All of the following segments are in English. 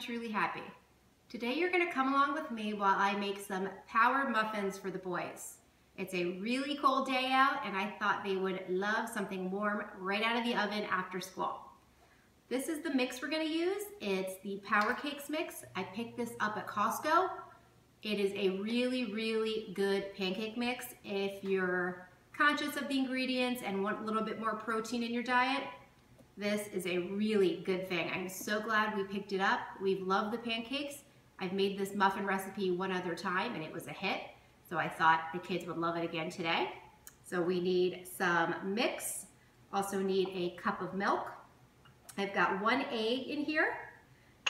truly happy. Today you're going to come along with me while I make some power muffins for the boys. It's a really cold day out and I thought they would love something warm right out of the oven after school. This is the mix we're going to use. It's the Power Cakes mix. I picked this up at Costco. It is a really good pancake mix. If you're conscious of the ingredients and want a little bit more protein in your diet, this is a really good thing. I'm so glad we picked it up. We've loved the pancakes. I've made this muffin recipe one other time and it was a hit. So I thought the kids would love it again today. So we need some mix. Also need a cup of milk. I've got 1 egg in here.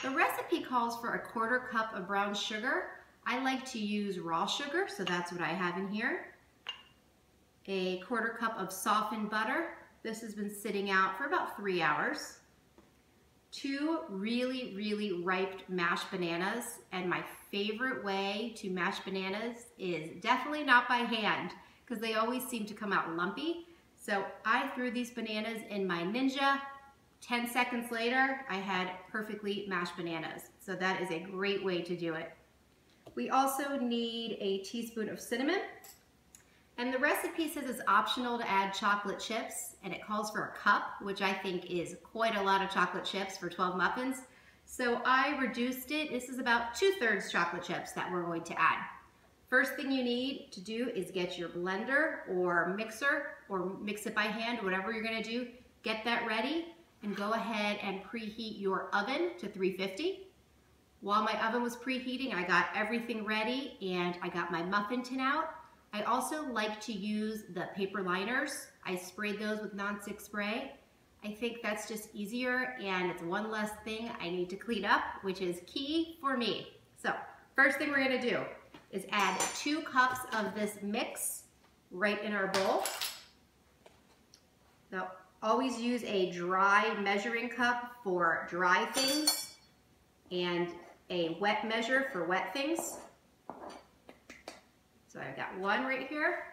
The recipe calls for a 1/4 cup of brown sugar. I like to use raw sugar, so that's what I have in here. A 1/4 cup of softened butter. This has been sitting out for about 3 hours. 2 really ripe mashed bananas, and my favorite way to mash bananas is definitely not by hand because they always seem to come out lumpy. So I threw these bananas in my Ninja. 10 seconds later, I had perfectly mashed bananas. So that is a great way to do it. We also need a teaspoon of cinnamon. And the recipe says it's optional to add chocolate chips, and it calls for a cup, which I think is quite a lot of chocolate chips for 12 muffins. So I reduced it. This is about 2/3 chocolate chips that we're going to add. First thing you need to do is get your blender or mixer, or mix it by hand, whatever you're gonna do. Get that ready and go ahead and preheat your oven to 350. While my oven was preheating, I got everything ready and I got my muffin tin out. I also like to use the paper liners. I sprayed those with non-stick spray. I think that's just easier and it's one less thing I need to clean up, which is key for me. So first thing we're gonna do is add 2 cups of this mix right in our bowl. So always use a dry measuring cup for dry things and a wet measure for wet things. So I've got 1 right here.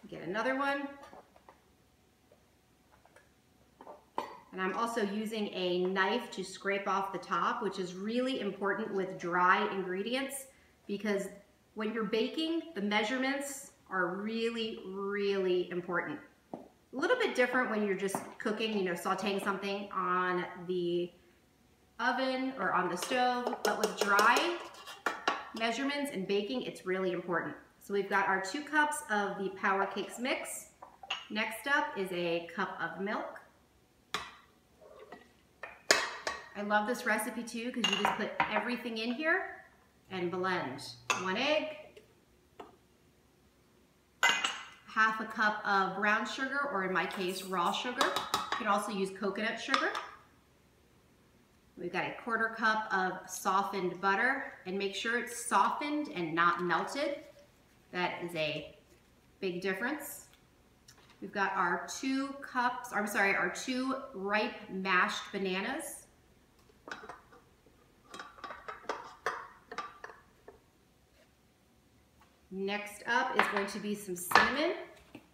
Get another one. And I'm also using a knife to scrape off the top, which is really important with dry ingredients because when you're baking, the measurements are really important. A little bit different when you're just cooking, sauteing something on the oven or on the stove, but with dry measurements and baking, it's really important. So we've got our 2 cups of the Power Cakes mix. Next up is a cup of milk. I love this recipe too because you just put everything in here and blend. 1 egg, 1/2 cup of brown sugar, or in my case, raw sugar. You can also use coconut sugar. We've got a 1/4 cup of softened butter, and make sure it's softened and not melted. That is a big difference. We've got our 2 ripe mashed bananas. Next up is going to be some cinnamon,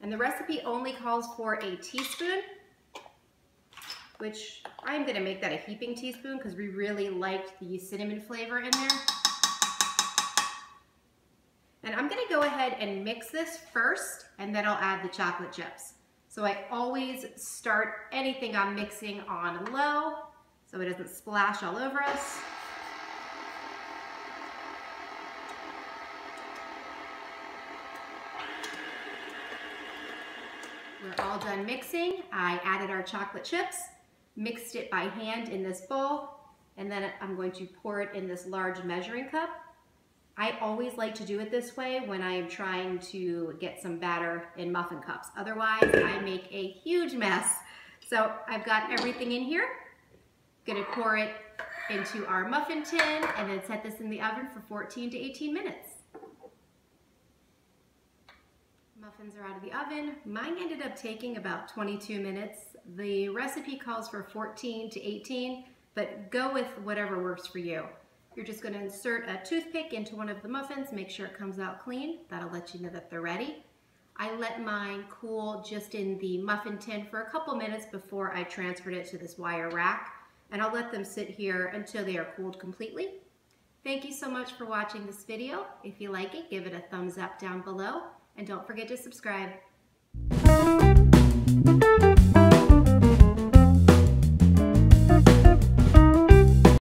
and the recipe only calls for a teaspoon, which I'm gonna make that a heaping teaspoon because we really liked the cinnamon flavor in there. And I'm gonna go ahead and mix this first, and then I'll add the chocolate chips. So I always start anything I'm mixing on low so it doesn't splash all over us. We're all done mixing. I added our chocolate chips, mixed it by hand in this bowl, and then I'm going to pour it in this large measuring cup. I always like to do it this way when I'm trying to get some batter in muffin cups. Otherwise, I make a huge mess. So I've got everything in here. Gonna pour it into our muffin tin and then set this in the oven for 14 to 18 minutes. Muffins are out of the oven. Mine ended up taking about 22 minutes. The recipe calls for 14 to 18, but go with whatever works for you. You're just going to insert a toothpick into one of the muffins, make sure it comes out clean. That'll let you know that they're ready. I let mine cool just in the muffin tin for a couple minutes before I transferred it to this wire rack, and I'll let them sit here until they are cooled completely. Thank you so much for watching this video. If you like it, give it a thumbs up down below, and don't forget to subscribe.